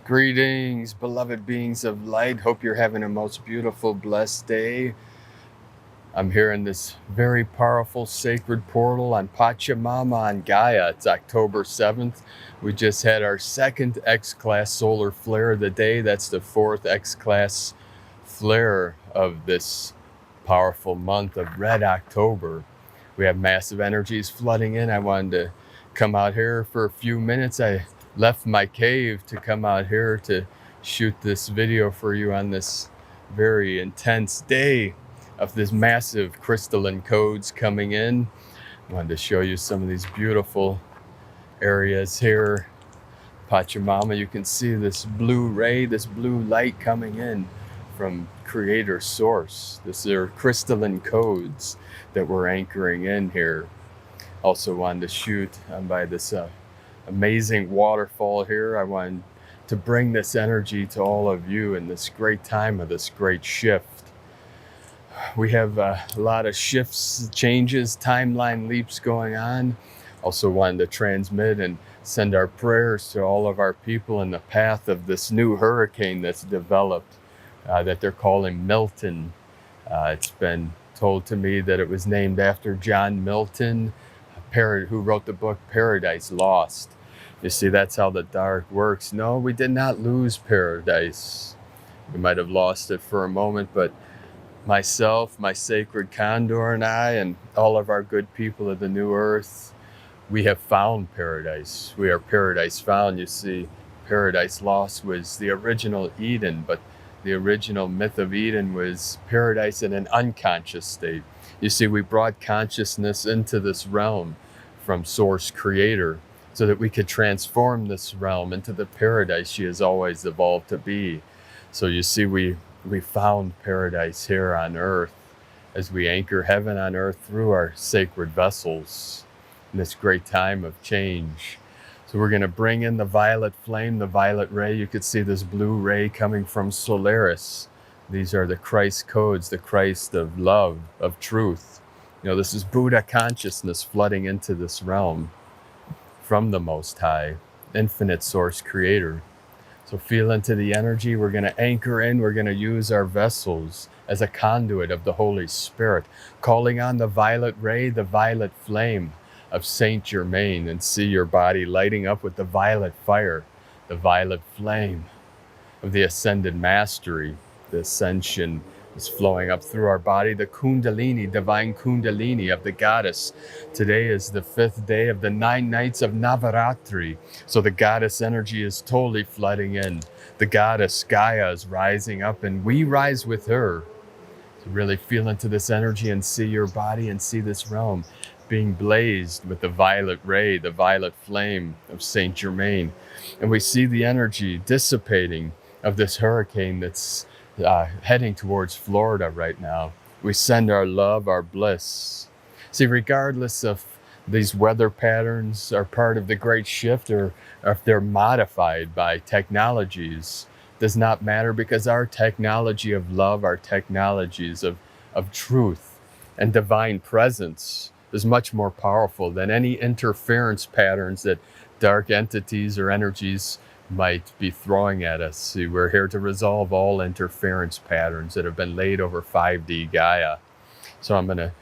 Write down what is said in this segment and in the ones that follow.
Greetings, beloved beings of light. Hope you're having a most beautiful, blessed day. I'm here in this very powerful sacred portal on Pachamama on Gaia. It's October 7th. We just had our second X-class solar flare of the day. That's the fourth X-class flare of this powerful month of Red October. We have massive energies flooding in. I wanted to come out here for a few minutes. I left my cave to come out here to shoot this video for you on this very intense day of this massive crystalline codes coming in. I wanted to show you some of these beautiful areas here. Pachamama, you can see this blue ray, this blue light coming in from creator source. These are crystalline codes that we're anchoring in here. Also wanted to shoot by this amazing waterfall here. I wanted to bring this energy to all of you in this great time of this great shift. We have a lot of shifts, changes, timeline leaps going on. Also wanted to transmit and send our prayers to all of our people in the path of this new hurricane that's developed that they're calling Milton. It's been told to me that it was named after John Milton, who wrote the book Paradise Lost. You see, that's how the dark works. No, we did not lose paradise. We might have lost it for a moment, but myself, my sacred Condor, and I, and all of our good people of the new earth, we have found paradise. We are paradise found. You see, paradise lost was the original Eden, but the original myth of Eden was paradise in an unconscious state. You see, we brought consciousness into this realm from Source Creator so that we could transform this realm into the paradise she has always evolved to be. So you see, we found paradise here on earth as we anchor heaven on earth through our sacred vessels in this great time of change. So we're going to bring in the violet flame, the violet ray. You could see this blue ray coming from Solaris. These are the Christ codes, the Christ of love, of truth. You know, this is Buddha consciousness flooding into this realm from the Most High, infinite source creator. So feel into the energy. We're going to anchor in. We're going to use our vessels as a conduit of the Holy Spirit, calling on the violet ray, the violet flame of Saint Germain, and see your body lighting up with the violet fire, the violet flame of the ascended mastery. The ascension is flowing up through our body, the kundalini, divine kundalini of the goddess. Today is the 5th day of the 9 nights of Navaratri. So the goddess energy is totally flooding in. The goddess Gaia is rising up, and we rise with her. So really feel into this energy and see your body and see this realm being blazed with the violet ray, the violet flame of Saint Germain. And we see the energy dissipating of this hurricane that's heading towards Florida right now. We send our love, our bliss. See, regardless of these weather patterns are part of the great shift or if they're modified by technologies, does not matter, because our technology of love, our technologies of truth and divine presence is much more powerful than any interference patterns that dark entities or energies might be throwing at us. See, we're here to resolve all interference patterns that have been laid over 5D Gaia. So I'm going to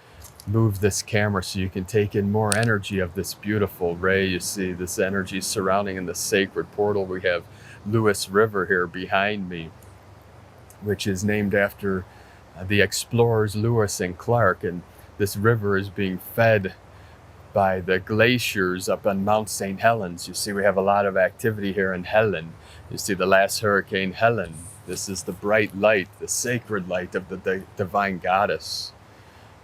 move this camera so you can take in more energy of this beautiful ray. You see this energy surrounding in the sacred portal. We have Lewis River here behind me, which is named after the explorers Lewis and Clark, and this river is being fed by the glaciers up on Mount St. Helens. You see, we have a lot of activity here in Helen. You see the last hurricane, Helen. This is the bright light, the sacred light of the divine goddess.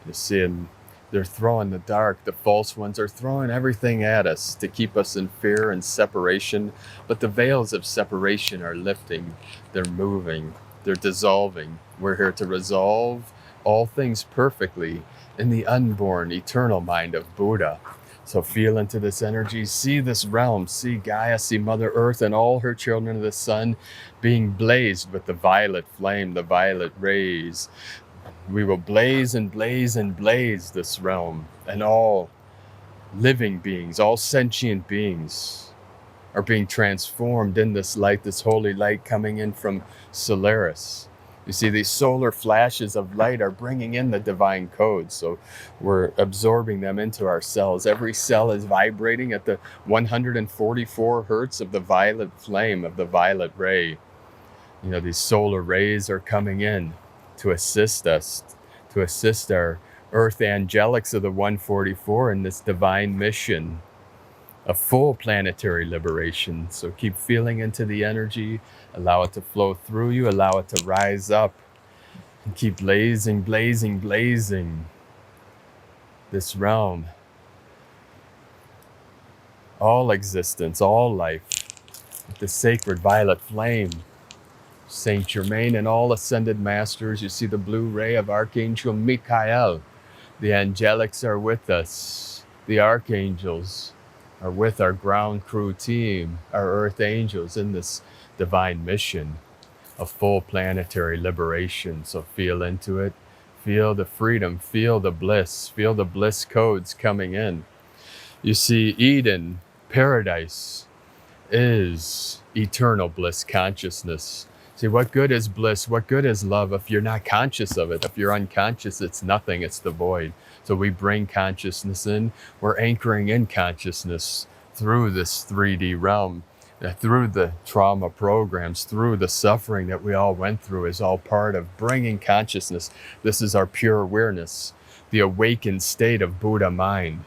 You see, and they're throwing the dark. The false ones are throwing everything at us to keep us in fear and separation. But the veils of separation are lifting. They're moving. They're dissolving. We're here to resolve all things perfectly in the unborn, eternal mind of Buddha. So feel into this energy, see this realm, see Gaia, see Mother Earth and all her children of the sun being blazed with the violet flame, the violet rays. We will blaze and blaze and blaze this realm, and all living beings, all sentient beings are being transformed in this light, this holy light coming in from Solaris. You see, these solar flashes of light are bringing in the divine codes. So we're absorbing them into our cells. Every cell is vibrating at the 144 hertz of the violet flame, of the violet ray. You know, these solar rays are coming in to assist us, to assist our earth angelics of the 144 in this divine mission of full planetary liberation. So keep feeling into the energy, allow it to flow through you, allow it to rise up, and keep blazing, blazing, blazing this realm. All existence, all life, with the sacred violet flame. Saint Germain and all ascended masters, you see the blue ray of Archangel Michael. The angelics are with us. The archangels are with our ground crew team, our earth angels in this divine mission of full planetary liberation. So feel into it. Feel the freedom, feel the bliss codes coming in. You see, Eden, paradise, is eternal bliss consciousness. See, what good is bliss? What good is love if you're not conscious of it? If you're unconscious, it's nothing, it's the void. So we bring consciousness in. We're anchoring in consciousness through this 3D realm, through the trauma programs, through the suffering that we all went through is all part of bringing consciousness. This is our pure awareness. The awakened state of Buddha mind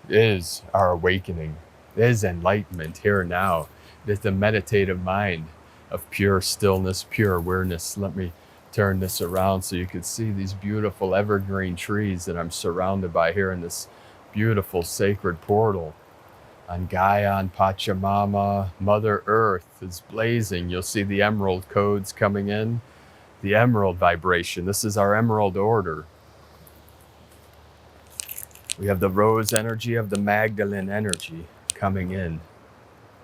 is our awakening, is enlightenment here now. It is the meditative mind of pure stillness, pure awareness. Let me turn this around so you can see these beautiful evergreen trees that I'm surrounded by here in this beautiful sacred portal. On Gaia, on Pachamama, Mother Earth is blazing. You'll see the emerald codes coming in, the emerald vibration. This is our emerald order. We have the rose energy of the Magdalene energy coming in,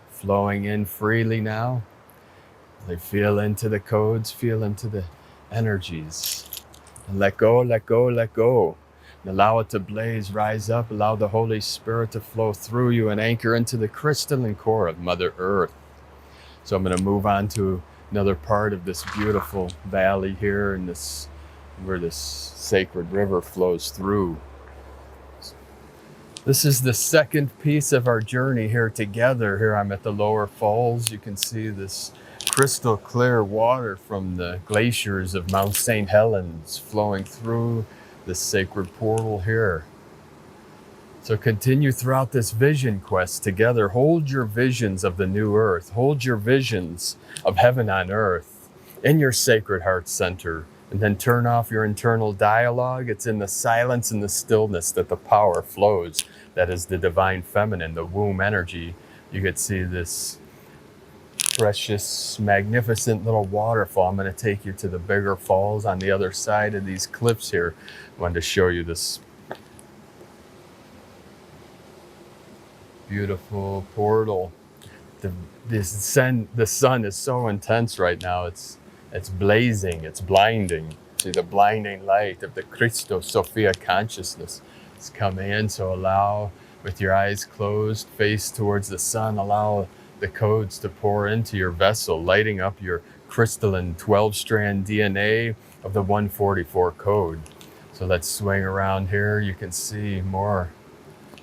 flowing in freely now. They feel into the codes, feel into the energies. And let go, let go, let go. And allow it to blaze, rise up. Allow the Holy Spirit to flow through you and anchor into the crystalline core of Mother Earth. So I'm going to move on to another part of this beautiful valley here, and this where this sacred river flows through. This is the second piece of our journey here together. Here I'm at the lower falls. You can see this crystal clear water from the glaciers of Mount St. Helens flowing through this sacred portal here. So continue throughout this vision quest together. Hold your visions of the new earth. Hold your visions of heaven on earth in your sacred heart center. And then turn off your internal dialogue. It's in the silence and the stillness that the power flows. That is the divine feminine, the womb energy. You could see this precious, magnificent little waterfall. I'm going to take you to the bigger falls on the other side of these cliffs here. I wanted to show you this beautiful portal. The sun is so intense right now. It's blazing, it's blinding. See, the blinding light of the Cristo Sophia consciousness is coming in. So allow, with your eyes closed, face towards the sun, allow the codes to pour into your vessel, lighting up your crystalline 12-strand DNA of the 144 code. So let's swing around here. You can see more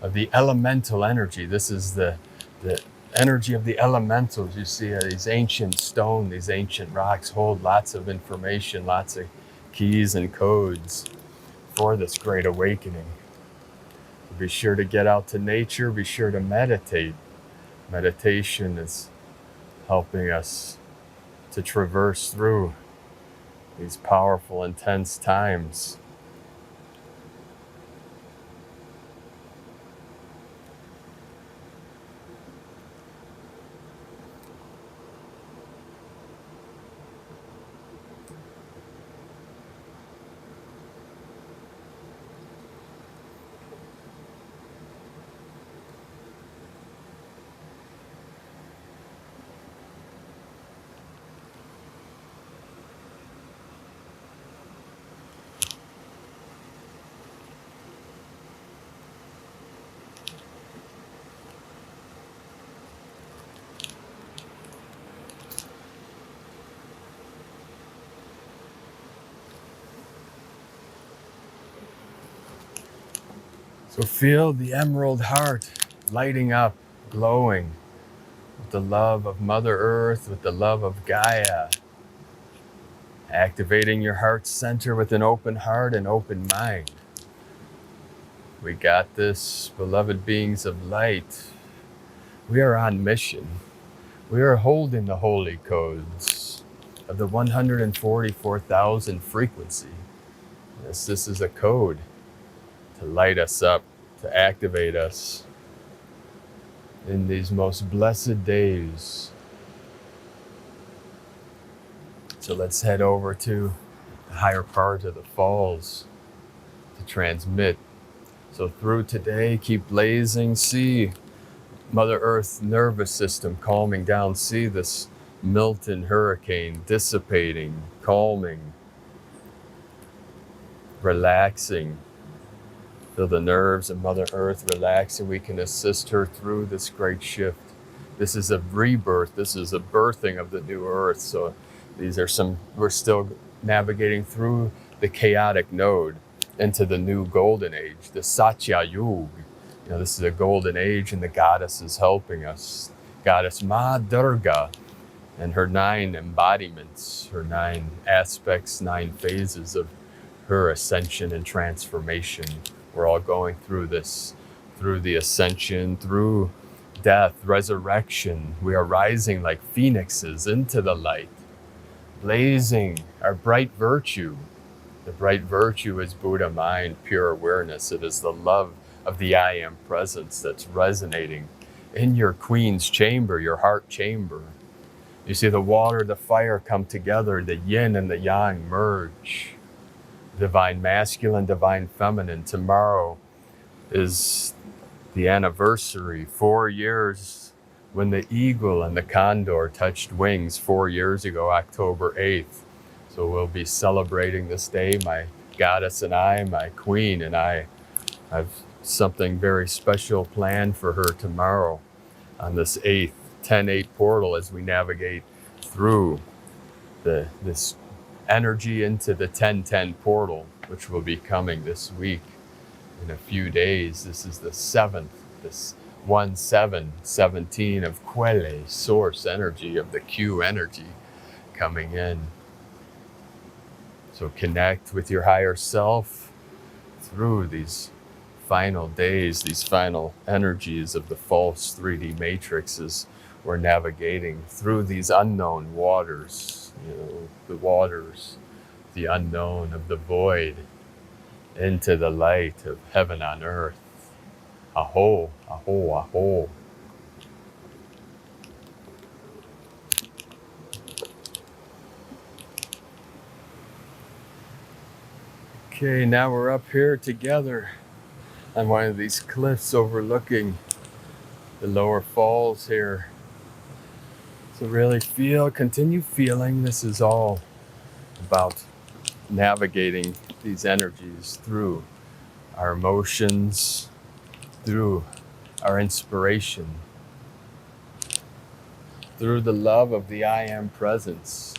of the elemental energy. This is the energy of the elementals. You see these ancient stone, these ancient rocks hold lots of information, lots of keys and codes for this great awakening. Be sure to get out to nature. Be sure to meditate. Meditation is helping us to traverse through these powerful, intense times. So feel the emerald heart lighting up, glowing with the love of Mother Earth, with the love of Gaia. Activating your heart center with an open heart and open mind. We got this, beloved beings of light. We are on mission. We are holding the holy codes of the 144,000 frequency. Yes, this is a code to light us up, to activate us in these most blessed days. So let's head over to the higher part of the falls to transmit. So through today, keep blazing, see Mother Earth's nervous system calming down, see this Milton hurricane dissipating, calming, relaxing. Feel the nerves of Mother Earth relax, and we can assist her through this great shift. This is a rebirth. This is a birthing of the new Earth. So we're still navigating through the chaotic node into the new golden age, the Satya Yuga. This is a golden age, and the goddess is helping us. Goddess Ma Durga and her 9 embodiments, her 9 aspects, 9 phases of her ascension and transformation. We're all going through this, through the ascension, through death, resurrection. We are rising like phoenixes into the light, blazing our bright virtue. The bright virtue is Buddha mind, pure awareness. It is the love of the I Am presence that's resonating in your queen's chamber, your heart chamber. You see the water, the fire come together, the yin and the yang merge. Divine masculine, divine feminine. Tomorrow is the anniversary, 4 years when the eagle and the condor touched wings 4 years ago, October 8th. So we'll be celebrating this day, my goddess and I, my queen and I. I've something very special planned for her tomorrow on this 8th, 10-8 portal as we navigate through this energy into the 10-10 portal, which will be coming this week in a few days. This is the 7th, this 1717 of Quelle, source energy, of the Q energy coming in. So connect with your higher self through these final days, these final energies of the false 3D matrixes. We're navigating through these unknown waters, the waters, the unknown of the void, into the light of heaven on earth. Aho, aho, aho. Okay, now we're up here together on one of these cliffs overlooking the lower falls here. So really continue feeling. This is all about navigating these energies through our emotions, through our inspiration, through the love of the I Am presence,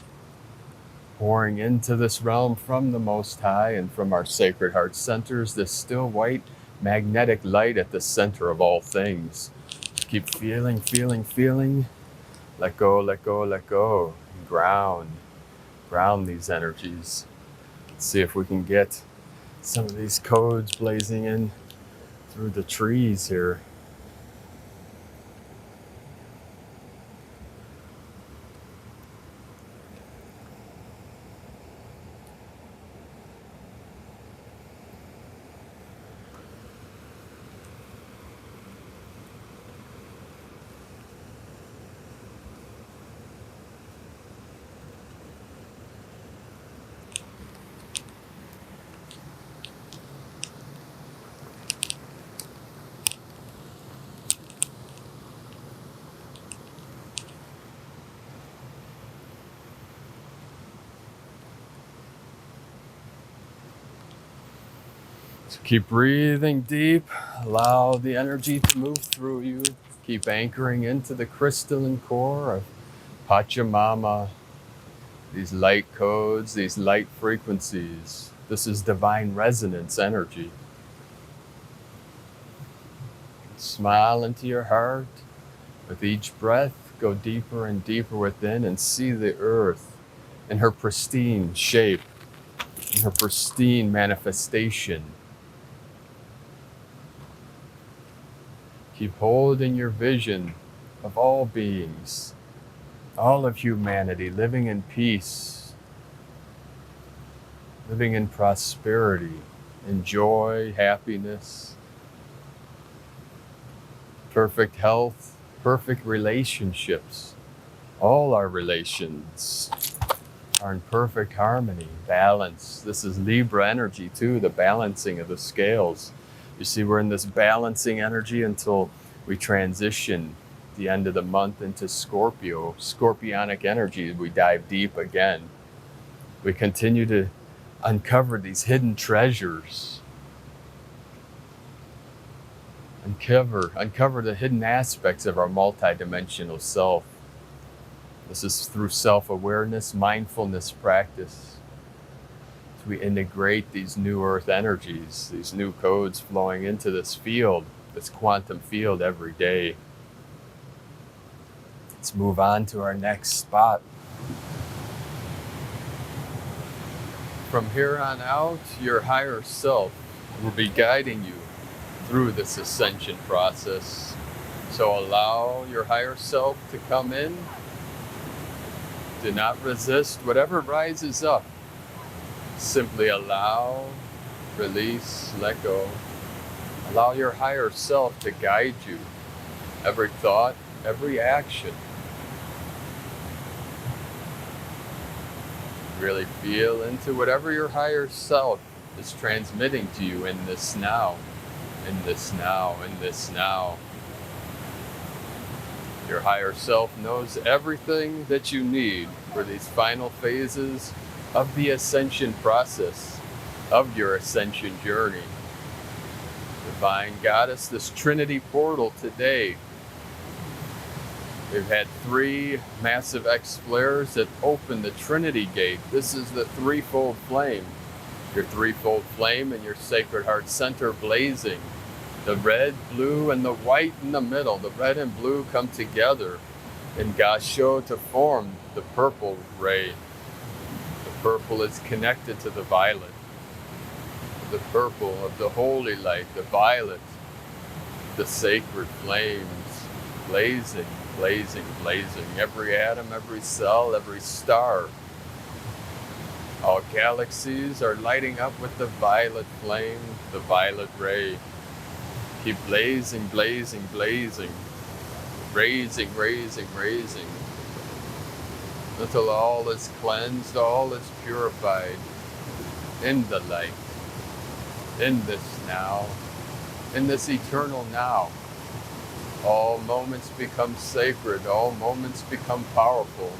pouring into this realm from the Most High and from our sacred heart centers, this still white magnetic light at the center of all things. Keep feeling, feeling, feeling. Let go, let go, let go. Ground these energies. Let's see if we can get some of these codes blazing in through the trees here. So keep breathing deep, allow the energy to move through you. Keep anchoring into the crystalline core of Pachamama, these light codes, these light frequencies. This is divine resonance energy. smile into your heart. With each breath, go deeper and deeper within and see the earth in her pristine shape, in her pristine manifestation. Keep holding your vision of all beings, all of humanity, living in peace, living in prosperity, in joy, happiness, perfect health, perfect relationships. All our relations are in perfect harmony, balance. This is Libra energy too, the balancing of the scales. You see, we're in this balancing energy until we transition the end of the month into Scorpio, scorpionic energy. We dive deep again. We continue to uncover these hidden treasures. Uncover the hidden aspects of our multidimensional self. This is through self-awareness, mindfulness practice. As we integrate these new earth energies, these new codes flowing into this field, this quantum field every day. Let's move on to our next spot. From here on out, your higher self will be guiding you through this ascension process. So allow your higher self to come in. Do not resist whatever rises up. Simply allow, release, let go. Allow your higher self to guide you. Every thought, every action. Really feel into whatever your higher self is transmitting to you in this now, in this now, in this now. Your higher self knows everything that you need for these final phases of the ascension process, of your ascension journey. Divine Goddess, this Trinity portal today. We've had 3 massive X flares that open the Trinity gate. This is the threefold flame. Your threefold flame and your Sacred Heart center blazing. The red, blue, and the white in the middle. The red and blue come together in Gasho to form the purple ray. The purple is connected to the violet. The purple of the holy light, the violet, the sacred flames, blazing, blazing, blazing. Every atom, every cell, every star. All galaxies are lighting up with the violet flame, the violet ray. Keep blazing, blazing, blazing. Raising, raising, raising. Until all is cleansed, all is purified. In the light. In this now. In this eternal now. All moments become sacred. All moments become powerful.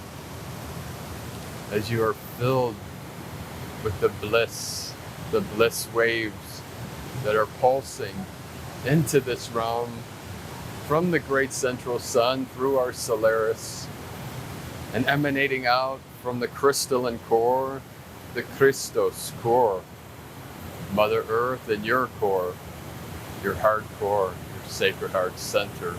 As you are filled with the bliss waves that are pulsing into this realm from the great central sun through our Solaris and emanating out from the crystalline core, the Christos core, Mother Earth and your core, your heart core, your Sacred Heart center.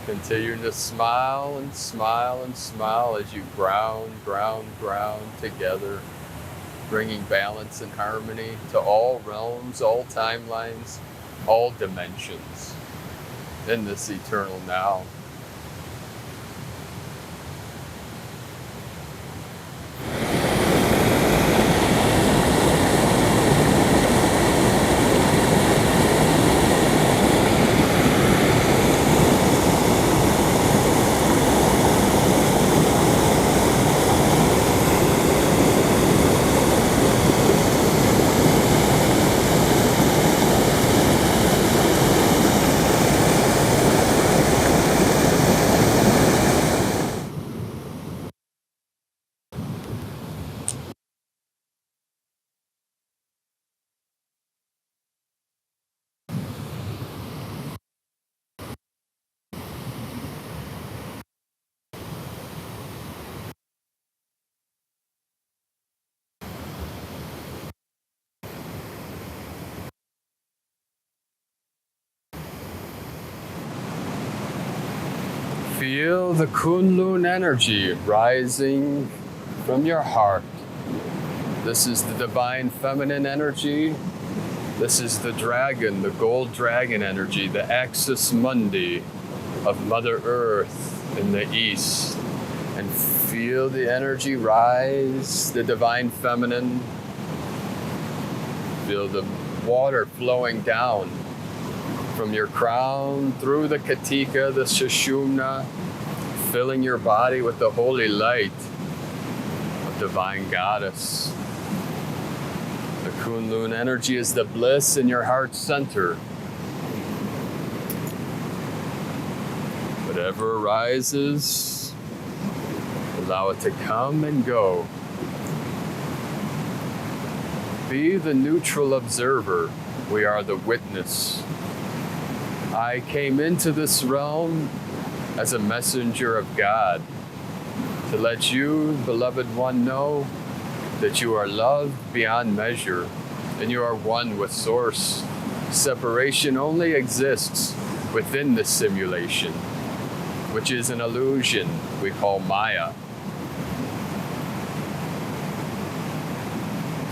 Continue to smile and smile and smile as you ground together, bringing balance and harmony to all realms, all timelines, all dimensions in this eternal now. Feel the Kunlun energy rising from your heart. This is the divine feminine energy. This is the dragon, the gold dragon energy, the axis mundi of Mother Earth in the east. And feel the energy rise, the divine feminine. Feel the water flowing down from your crown through the Katika, the Sushumna, filling your body with the holy light of Divine Goddess. The Kunlun energy is the bliss in your heart center. Whatever arises, allow it to come and go. Be the neutral observer. We are the witness. I came into this realm as a messenger of God to let you, beloved one, know that you are loved beyond measure and you are one with Source. Separation only exists within the simulation, which is an illusion we call Maya.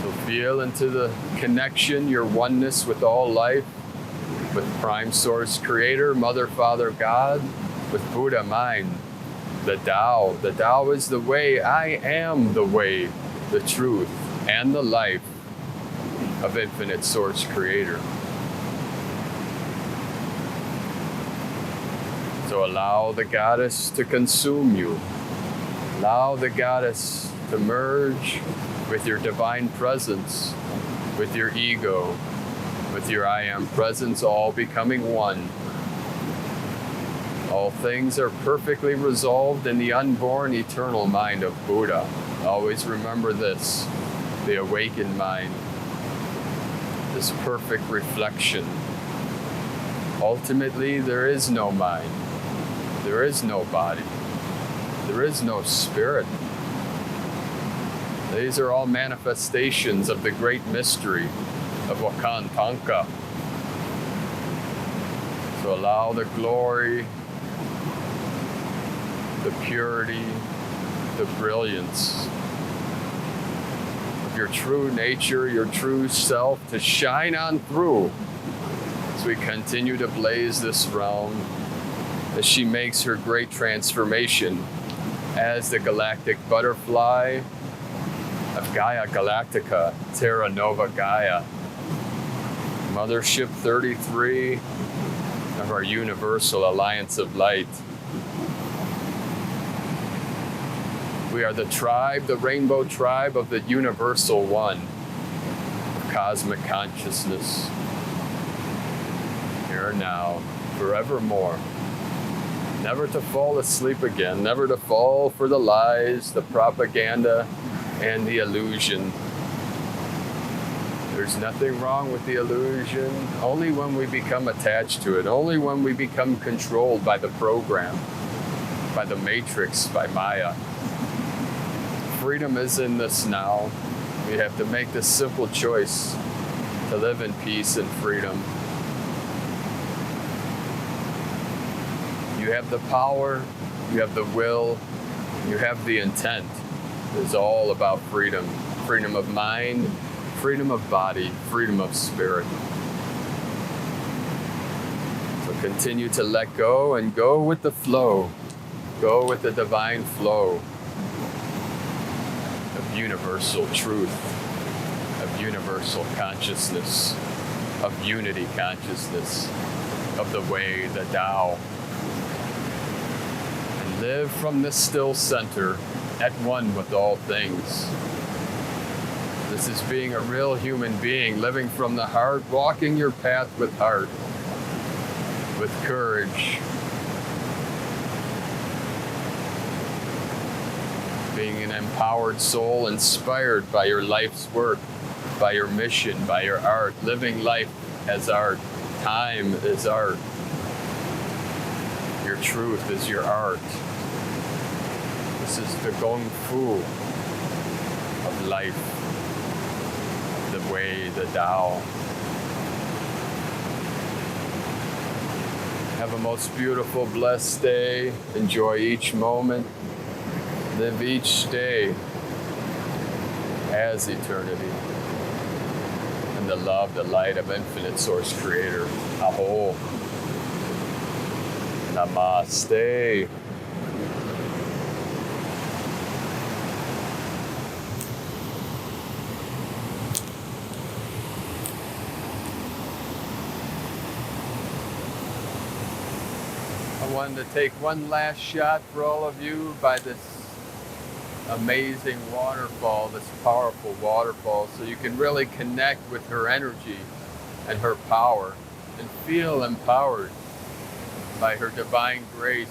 So feel into the connection, your oneness with all life, with Prime Source Creator, Mother, Father, God, with Buddha Mind, the Tao. The Tao is the way. I am the way, the truth, and the life of Infinite Source Creator. So allow the Goddess to consume you. Allow the Goddess to merge with your divine presence, with your ego, with your I am presence, all becoming one. All things are perfectly resolved in the unborn eternal mind of Buddha. Always remember this, the awakened mind, this perfect reflection. Ultimately, there is no mind, there is no body, there is no spirit. These are all manifestations of the great mystery of Wakantanka. So allow the glory, the purity, the brilliance of your true nature, your true self to shine on through as we continue to blaze this realm, as she makes her great transformation as the galactic butterfly of Gaia Galactica, Terra Nova Gaia, Mothership 33 of our Universal Alliance of Light. We are the tribe, the rainbow tribe of the Universal One, cosmic consciousness, here and now, forevermore. Never to fall asleep again, never to fall for the lies, the propaganda, and the illusion. There's nothing wrong with the illusion, only when we become attached to it, only when we become controlled by the program, by the matrix, by Maya. Freedom is in this now. We have to make this simple choice to live in peace and freedom. You have the power, you have the will, you have the intent. It's all about freedom. Freedom of mind, freedom of body, freedom of spirit. So continue to let go and go with the flow. Go with the divine flow of universal truth, of universal consciousness, of unity consciousness, of the way, the Tao. And live from this still center at one with all things. This is being a real human being, living from the heart, walking your path with heart, with courage, being an empowered soul inspired by your life's work, by your mission, by your art, living life as art. Time is art. Your truth is your art. This is the Gong Fu of life, the way, the Tao. Have a most beautiful, blessed day. Enjoy each moment. Live each day as eternity. And the love, the light of infinite source creator. Aho. Namaste. I wanted to take one last shot for all of you by this amazing waterfall, this powerful waterfall, so you can really connect with her energy and her power and feel empowered by her divine grace.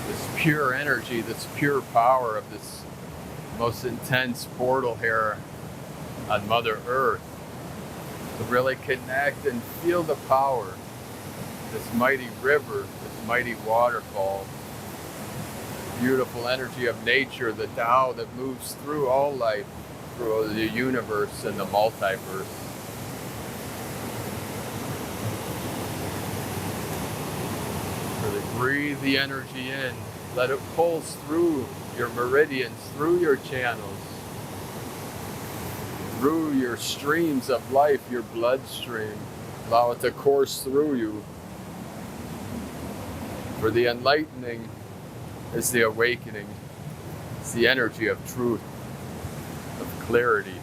This pure energy, this pure power of this most intense portal here on Mother Earth. To really connect and feel the power. This mighty river, this mighty waterfall, beautiful energy of nature, the Tao that moves through all life, through the universe and the multiverse. Really breathe the energy in. Let it pulse through your meridians, through your channels, through your streams of life, your bloodstream. Allow it to course through you. For the enlightening is the awakening. It's the energy of truth, of clarity,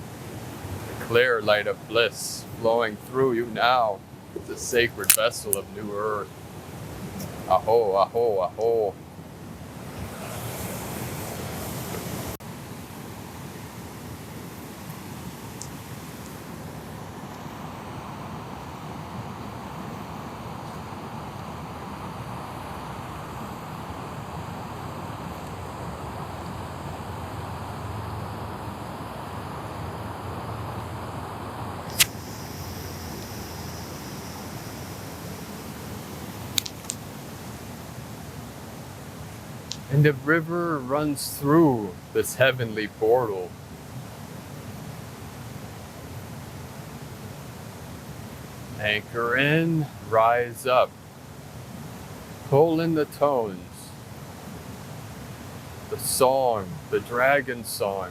the clear light of bliss flowing through you now. It's a sacred vessel of new earth. Aho, aho, aho. And the river runs through this heavenly portal. Anchor in, rise up. Pull in the tones. The song, the dragon song.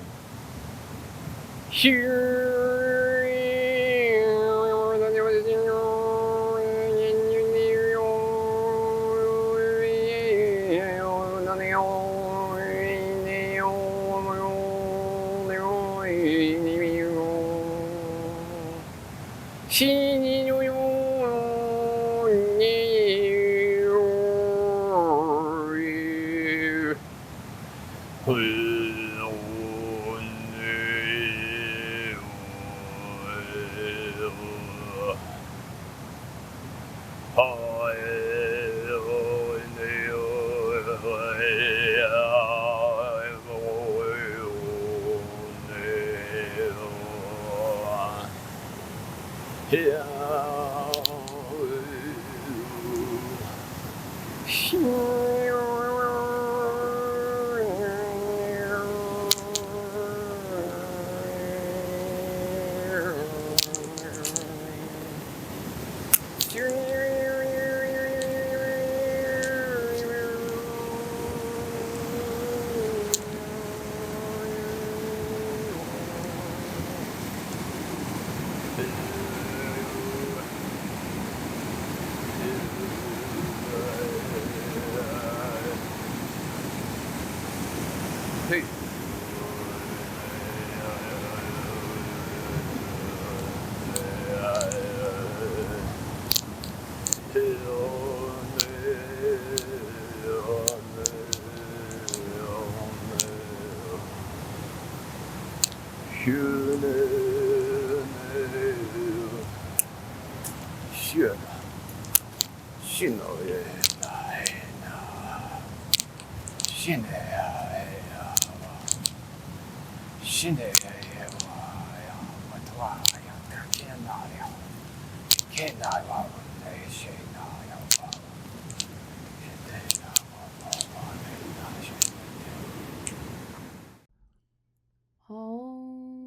Om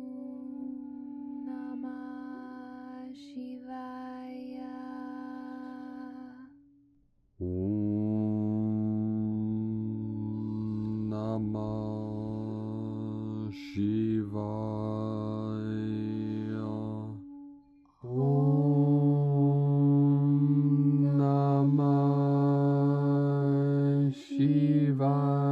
Namah Shivaya. Namah Shivaya. Om Namah Shivaya.